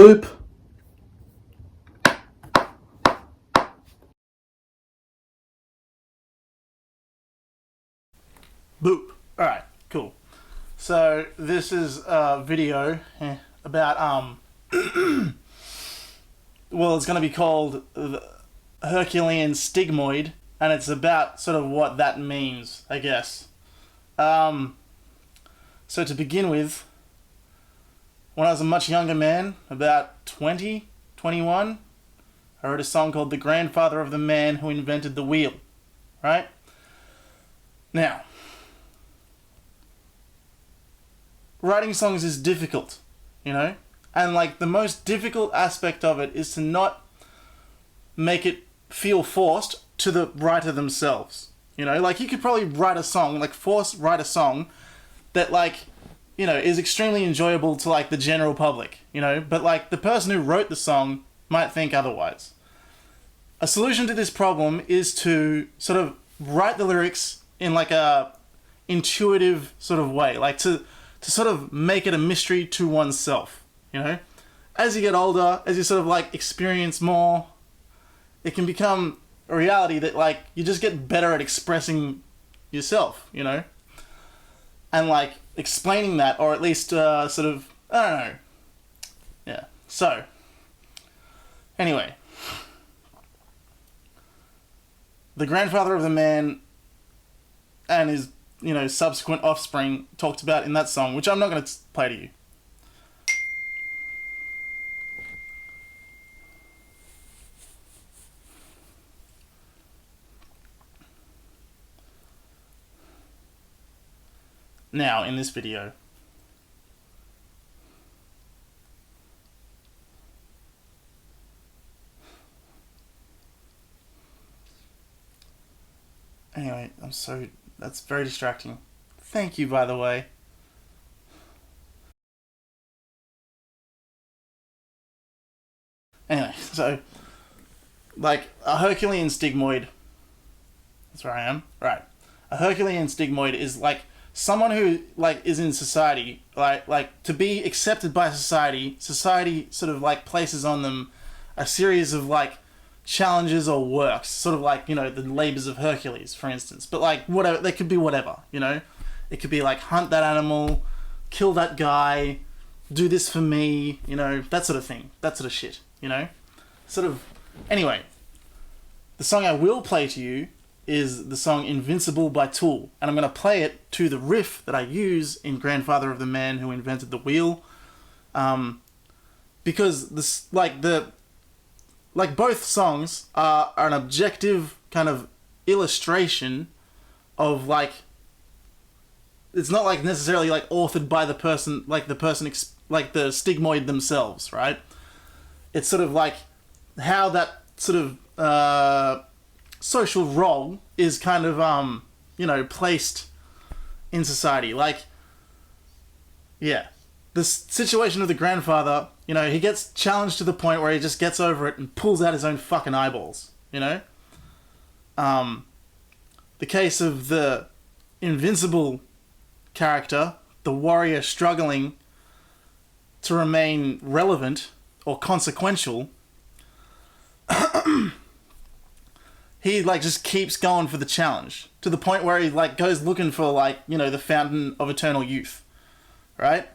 Boop. Boop. Alright, cool. So this is a video about well, it's going to be called the herculean stigmoid, and it's about sort of what that means, I guess. So to begin with, when I was a much younger man, about 20, 21, I wrote a song called The Grandfather of the Man Who Invented the Wheel, right? Now, writing songs is difficult, you know? And like the most difficult aspect of it is to not make it feel forced to the writer themselves. You know, like you could probably write a song, like write a song that like, you know, is extremely enjoyable to like the general public, you know, but like the person who wrote the song might think otherwise. A solution to this problem is to sort of write the lyrics in like a intuitive sort of way, like to sort of make it a mystery to oneself, you know? As you get older, as you sort of like experience more, it can become a reality that like you just get better at expressing yourself, you know? And like explaining that, or at least sort of, I don't know. Yeah. So, anyway. The grandfather of the man and his, you know, subsequent offspring talked about in that song, which I'm not going to play to you. Now, in this video. Anyway, that's very distracting. Thank you, by the way. Anyway, so, like, a herculean stigmoid. That's where I am. Right. A herculean stigmoid is, like, someone who, like, is in society, like, to be accepted by society sort of, like, places on them a series of, like, challenges or works, sort of like, you know, the labors of Hercules, for instance. But, like, whatever, they could be whatever, you know? It could be, like, hunt that animal, kill that guy, do this for me, you know, that sort of thing. That sort of shit, you know? Sort of... Anyway, the song I will play to you is the song Invincible by Tool, and I'm going to play it to the riff that I use in Grandfather of the Man Who Invented the Wheel, because this, like both songs are an objective kind of illustration of like, it's not like necessarily like authored by the person, like the person like the stigmoid themselves, right? It's sort of like how that sort of social role is kind of, you know, placed in society. Like, yeah. The situation of the grandfather, you know, he gets challenged to the point where he just gets over it and pulls out his own fucking eyeballs, you know? The case of the invincible character, the warrior struggling to remain relevant or consequential, he like just keeps going for the challenge to the point where he like goes looking for like, you know, the fountain of eternal youth, right?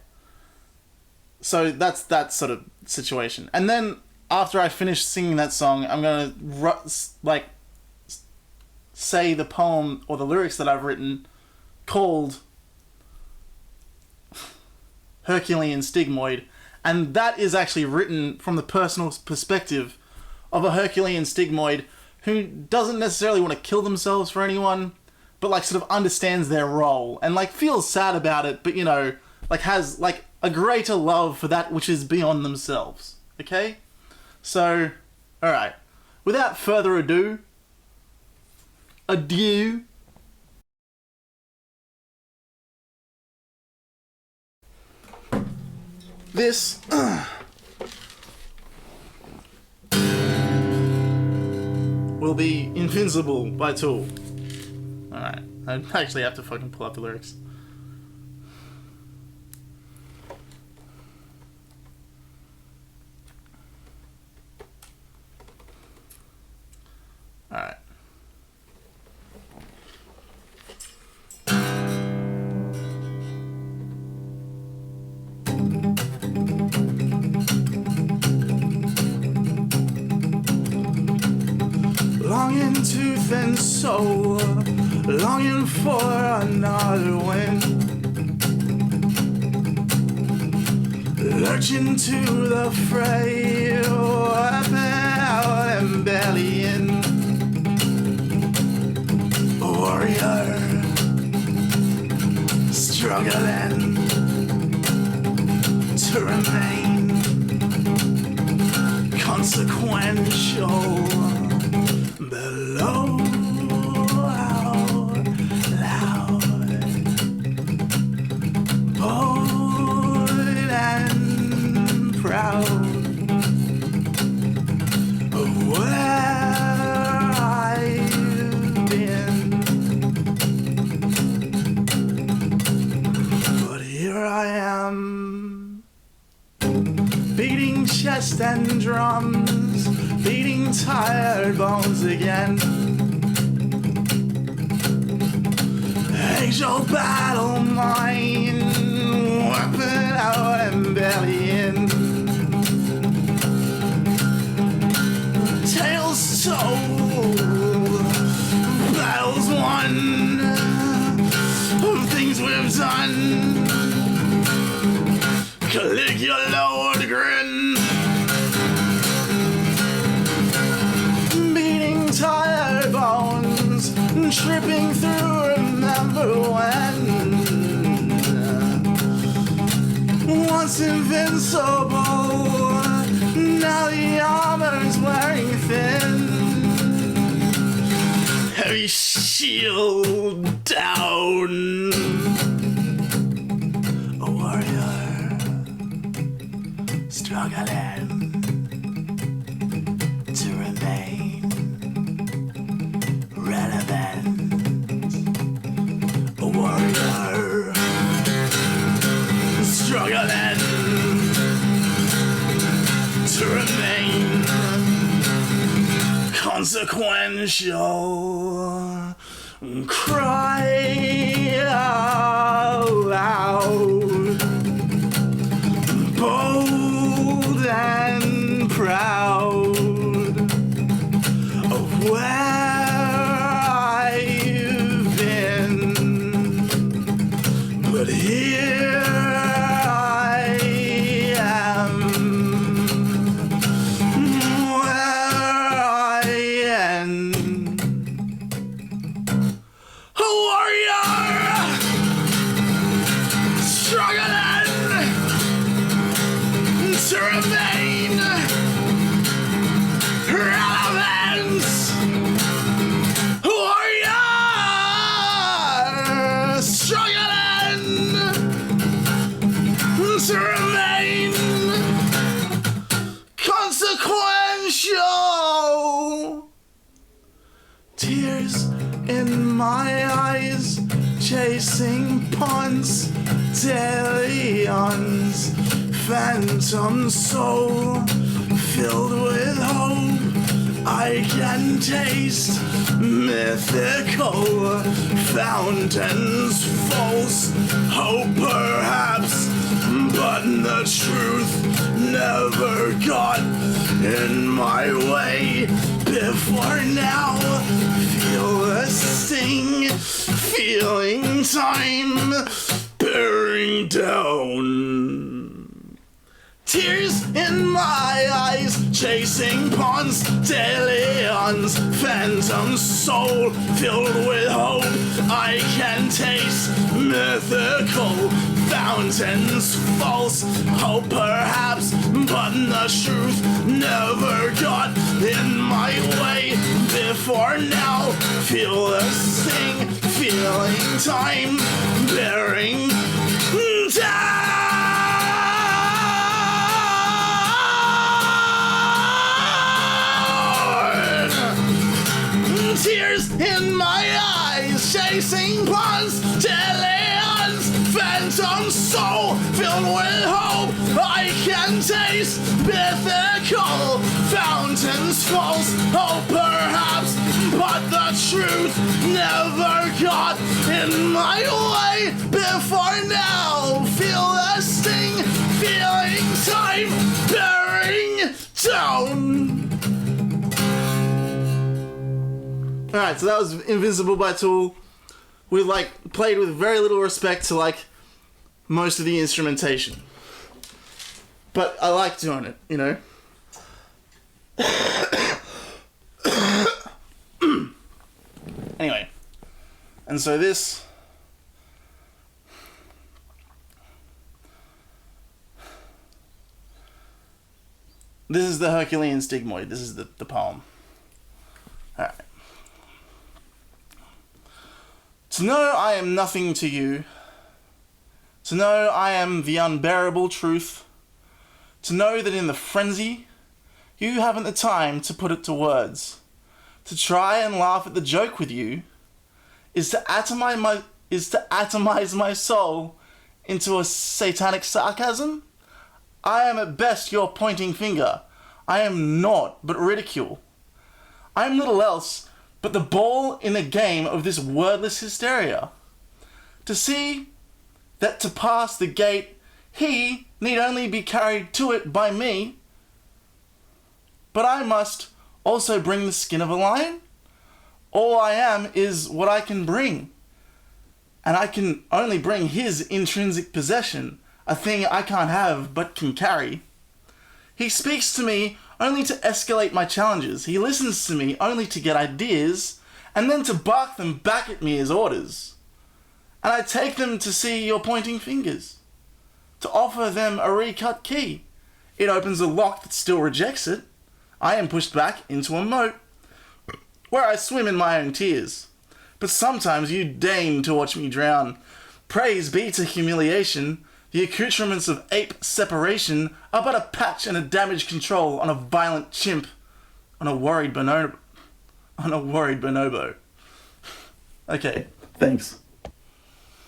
So that's that sort of situation. And then after I finish singing that song, I'm gonna like say the poem or the lyrics that I've written called Herculean Stigmoid, and that is actually written from the personal perspective of a Herculean stigmoid who doesn't necessarily want to kill themselves for anyone, but like sort of understands their role and like feels sad about it, but you know, like has like a greater love for that which is beyond themselves. Okay? So, alright. Without further ado, adieu. This will be Invincible by Tool. Alright, I actually have to fucking pull up the lyrics. soul, longing for another wind. Lurching to the fray, up out and belly in. Warrior, struggling to remain consequential below. Out loud, bold and proud of where I've been. But here I am, beating chest and drums, beating tired bones again. Age-old battle mine, weapon out and belly in. Tales told, battles won, of things we've done. Caligula would grin, beating tired bones, tripping through remember when. Once invincible, now the armor's wearing thin. Heavy shield down. A warrior struggling to remain relevant. A warrior struggling to remain consequential. Cry out loud, bold and proud of where I've been. But here I am, where I end. A warrior struggling to remain relevant. A warrior struggling to remain consequential. Tears in my eyes, chasing ponds, delions, phantom soul, filled with hope. I can taste mythical fountains, false hope perhaps, but the truth never got in my way before now. Feel the sting, feeling time bearing down. Tears in my eyes, chasing ponds, delions, phantom soul, filled with hope. I can taste mythical fountains, false hope perhaps, but the truth never got in my way before now. Feel the sting, feeling time bearing down. Tears in my eyes, chasing ponds, delions, phantom soul, filled with hope. I can taste mythical fountains, false hope perhaps, but the truth never got in my way before now. Feel the sting, feeling time bearing down. Alright, so that was Invincible by Tool. We like played with very little respect to like most of the instrumentation. But I like doing it, you know? Anyway. And so this is the Herculean stigmoid. This is the poem. Alright. To know I am nothing to you. To know I am the unbearable truth. To know that in the frenzy, you haven't the time to put it to words. To try and laugh at the joke with you is to atomize my soul into a satanic sarcasm. I am at best your pointing finger. I am naught but ridicule. I am little else but the ball in the game of this wordless hysteria. To see that to pass the gate he need only be carried to it by me. But I must also bring the skin of a lion? All I am is what I can bring. And I can only bring his intrinsic possession, a thing I can't have but can carry. He speaks to me only to escalate my challenges. He listens to me only to get ideas, and then to bark them back at me as orders. And I take them to see your pointing fingers, to offer them a recut key. It opens a lock that still rejects it. I am pushed back into a moat, where I swim in my own tears. But sometimes you deign to watch me drown. Praise be to humiliation. The accoutrements of ape separation are but a patch and a damage control on a violent chimp, on a worried bonobo. Okay, thanks.